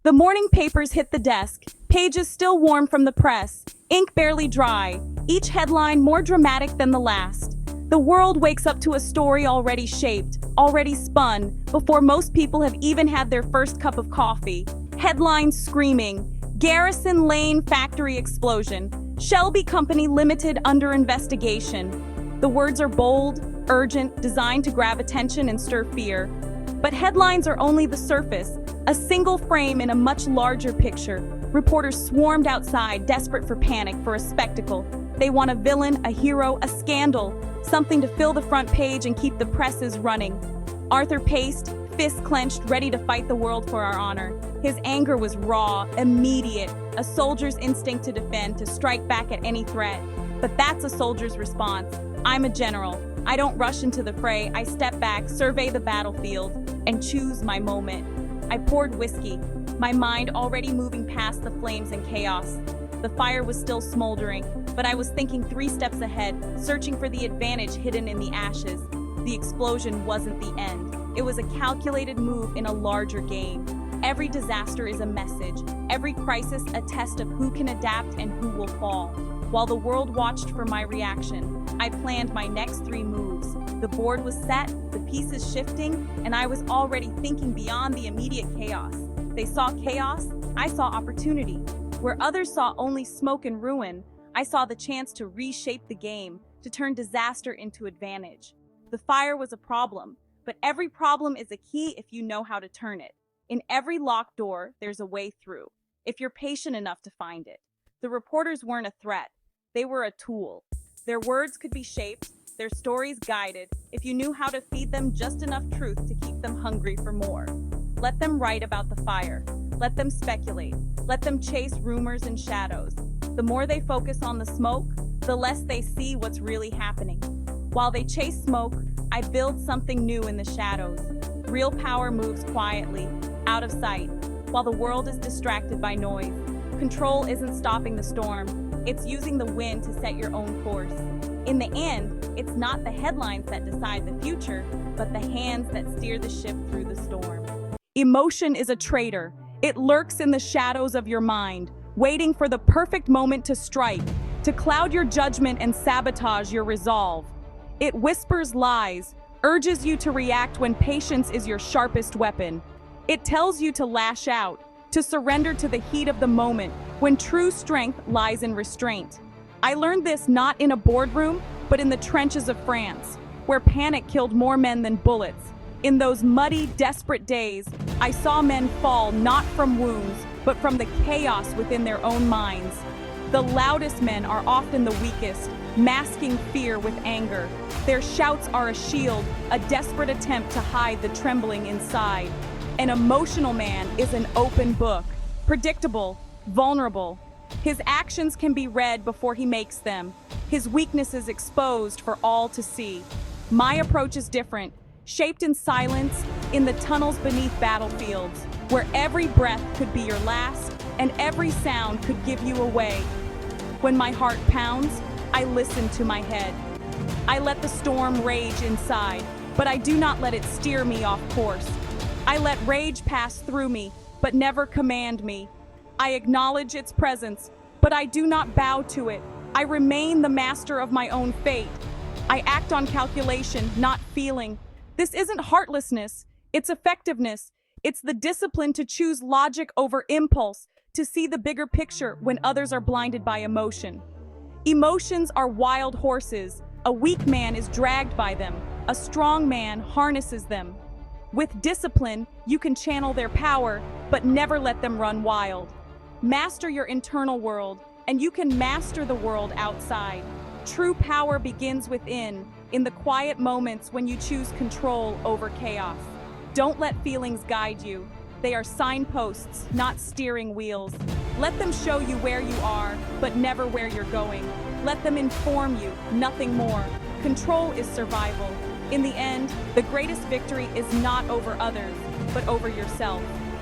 The morning papers hit the desk, pages still warm from the press, ink barely dry, each headline more dramatic than the last. The world wakes up to a story already shaped, already spun, before most people have even had their first cup of coffee. Headlines screaming, Garrison Lane factory explosion, Shelby Company Limited under investigation. The words are bold, urgent, designed to grab attention and stir fear. But headlines are only the surface, a single frame in a much larger picture. Reporters swarmed outside, desperate for panic, for a spectacle. They want a villain, a hero, a scandal, something to fill the front page and keep the presses running. Arthur paced, fists clenched, ready to fight the world for our honor. His anger was raw, immediate, a soldier's instinct to defend, to strike back at any threat. But that's a soldier's response. I'm a general. I don't rush into the fray. I step back, survey the battlefield, and choose my moment. I poured whiskey, my mind already moving past the flames and chaos. The fire was still smoldering, but I was thinking 3 steps ahead, searching for the advantage hidden in the ashes. The explosion wasn't the end. It was a calculated move in a larger game. Every disaster is a message, every crisis a test of who can adapt and who will fall. While the world watched for my reaction, I planned my next 3 moves. The board was set, the pieces shifting, and I was already thinking beyond the immediate chaos. They saw chaos, I saw opportunity. Where others saw only smoke and ruin, I saw the chance to reshape the game, to turn disaster into advantage. The fire was a problem, but every problem is a key if you know how to turn it. In every locked door, there's a way through, if you're patient enough to find it. The reporters weren't a threat, they were a tool. Their words could be shaped, their stories guided, if you knew how to feed them just enough truth to keep them hungry for more. Let them write about the fire, let them speculate, let them chase rumors and shadows. The more they focus on the smoke, the less they see what's really happening. While they chase smoke, I build something new in the shadows. Real power moves quietly, out of sight, while the world is distracted by noise. Control isn't stopping the storm, it's using the wind to set your own course. In the end, it's not the headlines that decide the future, but the hands that steer the ship through the storm. Emotion is a traitor. It lurks in the shadows of your mind, waiting for the perfect moment to strike, to cloud your judgment and sabotage your resolve. It whispers lies, urges you to react when patience is your sharpest weapon. It tells you to lash out, to surrender to the heat of the moment, when true strength lies in restraint. I learned this not in a boardroom, but in the trenches of France, where panic killed more men than bullets. In those muddy, desperate days, I saw men fall not from wounds, but from the chaos within their own minds. The loudest men are often the weakest, masking fear with anger. Their shouts are a shield, a desperate attempt to hide the trembling inside. An emotional man is an open book, predictable, vulnerable. His actions can be read before he makes them, his weaknesses exposed for all to see. My approach is different, shaped in silence, in the tunnels beneath battlefields, where every breath could be your last, and every sound could give you away. When my heart pounds, I listen to my head. I let the storm rage inside, but I do not let it steer me off course. I let rage pass through me, but never command me. I acknowledge its presence, but I do not bow to it. I remain the master of my own fate. I act on calculation, not feeling. This isn't heartlessness, it's effectiveness. It's the discipline to choose logic over impulse, to see the bigger picture when others are blinded by emotion. Emotions are wild horses. A weak man is dragged by them. A strong man harnesses them. With discipline, you can channel their power, but never let them run wild. Master your internal world, and you can master the world outside. True power begins within, in the quiet moments when you choose control over chaos. Don't let feelings guide you. They are signposts, not steering wheels. Let them show you where you are, but never where you're going. Let them inform you, nothing more. Control is survival. In the end, the greatest victory is not over others, but over yourself.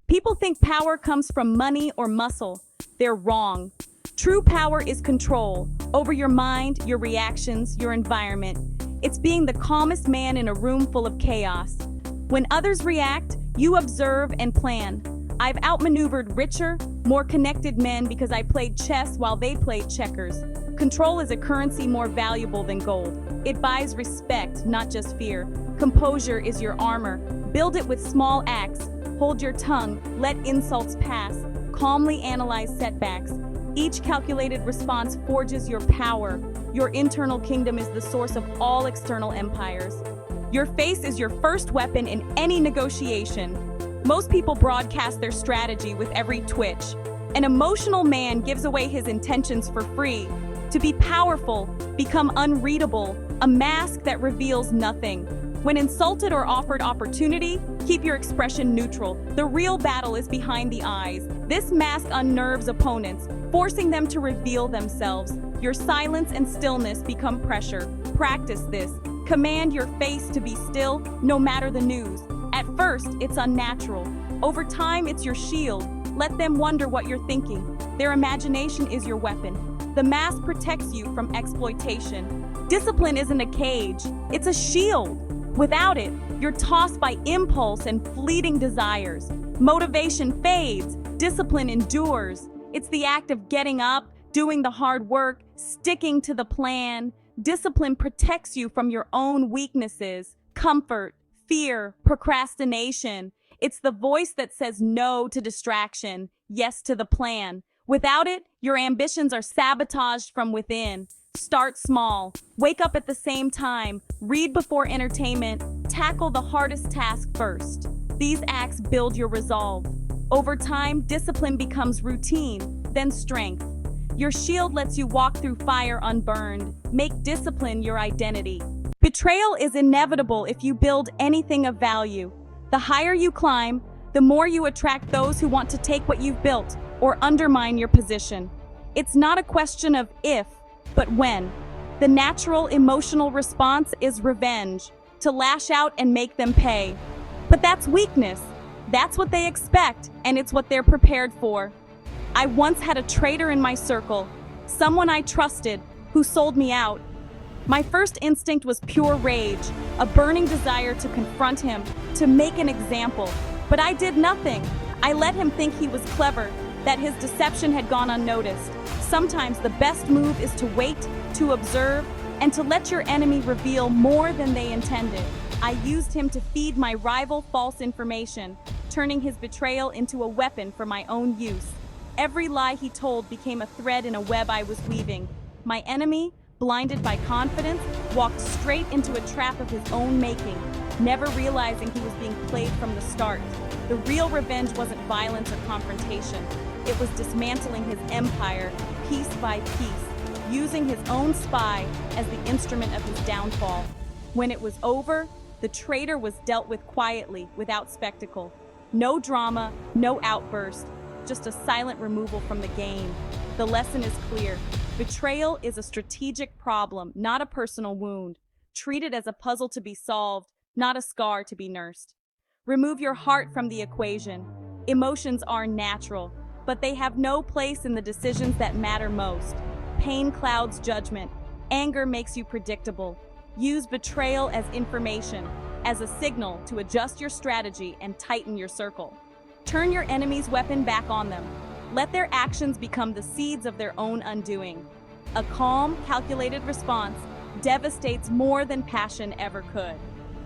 People think power comes from money or muscle. They're wrong. True power is control over your mind, your reactions, your environment. It's being the calmest man in a room full of chaos. When others react, you observe and plan. I've outmaneuvered richer, more connected men because I played chess while they played checkers. Control is a currency more valuable than gold. It buys respect, not just fear. Composure is your armor. Build it with small acts. Hold your tongue. Let insults pass. Calmly analyze setbacks. Each calculated response forges your power. Your internal kingdom is the source of all external empires. Your face is your first weapon in any negotiation. Most people broadcast their strategy with every twitch. An emotional man gives away his intentions for free. To be powerful, become unreadable, a mask that reveals nothing. When insulted or offered opportunity, keep your expression neutral. The real battle is behind the eyes. This mask unnerves opponents, forcing them to reveal themselves. Your silence and stillness become pressure. Practice this. Command your face to be still, no matter the news. At first, it's unnatural. Over time, it's your shield. Let them wonder what you're thinking. Their imagination is your weapon. The mask protects you from exploitation. Discipline isn't a cage, it's a shield. Without it, you're tossed by impulse and fleeting desires. Motivation fades, discipline endures. It's the act of getting up, doing the hard work, sticking to the plan. Discipline protects you from your own weaknesses, comfort, fear, procrastination. It's the voice that says no to distraction, yes to the plan. Without it, your ambitions are sabotaged from within. Start small. Wake up at the same time. Read before entertainment. Tackle the hardest task first. These acts build your resolve. Over time, discipline becomes routine, then strength. Your shield lets you walk through fire unburned. Make discipline your identity. Betrayal is inevitable if you build anything of value. The higher you climb, the more you attract those who want to take what you've built or undermine your position. It's not a question of if, but when. The natural emotional response is revenge, to lash out and make them pay. But that's weakness. That's what they expect, and it's what they're prepared for. I once had a traitor in my circle, someone I trusted, who sold me out. My first instinct was pure rage, a burning desire to confront him, to make an example. But I did nothing. I let him think he was clever, that his deception had gone unnoticed. Sometimes the best move is to wait, to observe, and to let your enemy reveal more than they intended. I used him to feed my rival false information, turning his betrayal into a weapon for my own use. Every lie he told became a thread in a web I was weaving. My enemy, blinded by confidence, walked straight into a trap of his own making, never realizing he was being played from the start. The real revenge wasn't violence or confrontation. It was dismantling his empire, piece by piece, using his own spy as the instrument of his downfall. When it was over, the traitor was dealt with quietly, without spectacle. No drama, no outburst, just a silent removal from the game. The lesson is clear. Betrayal is a strategic problem, not a personal wound. Treat it as a puzzle to be solved, not a scar to be nursed. Remove your heart from the equation. Emotions are natural, but they have no place in the decisions that matter most. Pain clouds judgment. Anger makes you predictable. Use betrayal as information, as a signal to adjust your strategy and tighten your circle. Turn your enemy's weapon back on them. Let their actions become the seeds of their own undoing. A calm, calculated response devastates more than passion ever could.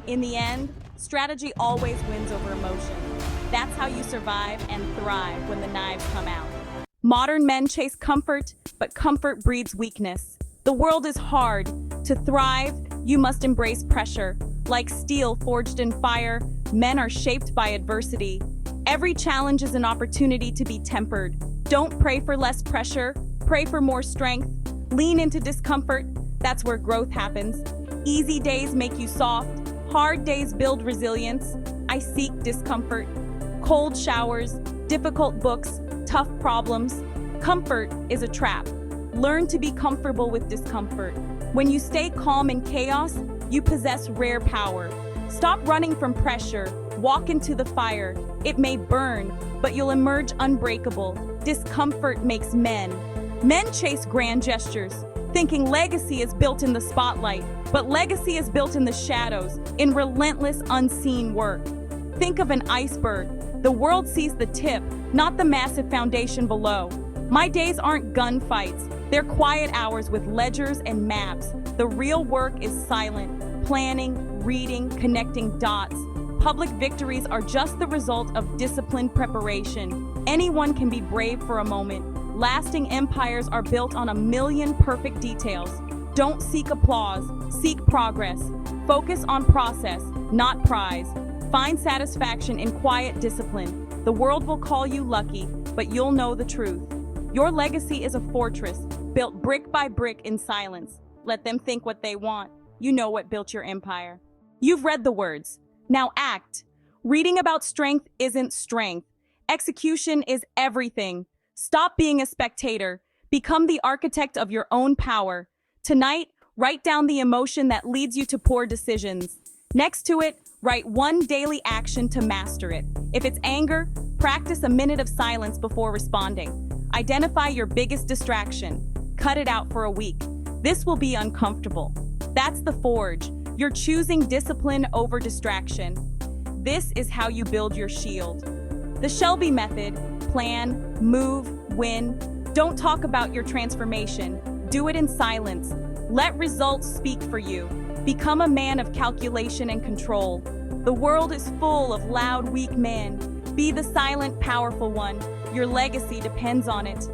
In the end, strategy always wins over emotion. That's how you survive and thrive when the knives come out. Modern men chase comfort, but comfort breeds weakness. The world is hard. To thrive, you must embrace pressure. Like steel forged in fire, men are shaped by adversity. Every challenge is an opportunity to be tempered. Don't pray for less pressure, pray for more strength. Lean into discomfort, that's where growth happens. Easy days make you soft, hard days build resilience. I seek discomfort. Cold showers, difficult books, tough problems. Comfort is a trap. Learn to be comfortable with discomfort. When you stay calm in chaos, you possess rare power. Stop running from pressure. Walk into the fire. It may burn, but you'll emerge unbreakable. Discomfort makes men. Men chase grand gestures, thinking legacy is built in the spotlight, but legacy is built in the shadows, in relentless, unseen work. Think of an iceberg. The world sees the tip, not the massive foundation below. My days aren't gunfights. They're quiet hours with ledgers and maps. The real work is silent, planning, reading, connecting dots. Public victories are just the result of disciplined preparation. Anyone can be brave for a moment. Lasting empires are built on a million perfect details. Don't seek applause, seek progress. Focus on process, not prize. Find satisfaction in quiet discipline. The world will call you lucky, but you'll know the truth. Your legacy is a fortress, built brick by brick in silence. Let them think what they want. You know what built your empire. You've read the words. Now act. Reading about strength isn't strength. Execution is everything. Stop being a spectator. Become the architect of your own power. Tonight, write down the emotion that leads you to poor decisions. Next to it, write one daily action to master it. If it's anger, practice a minute of silence before responding. Identify your biggest distraction. Cut it out for a week. This will be uncomfortable. That's the forge. You're choosing discipline over distraction. This is how you build your shield. The Shelby method: plan, move, win. Don't talk about your transformation. Do it in silence. Let results speak for you. Become a man of calculation and control. The world is full of loud, weak men. Be the silent, powerful one. Your legacy depends on it.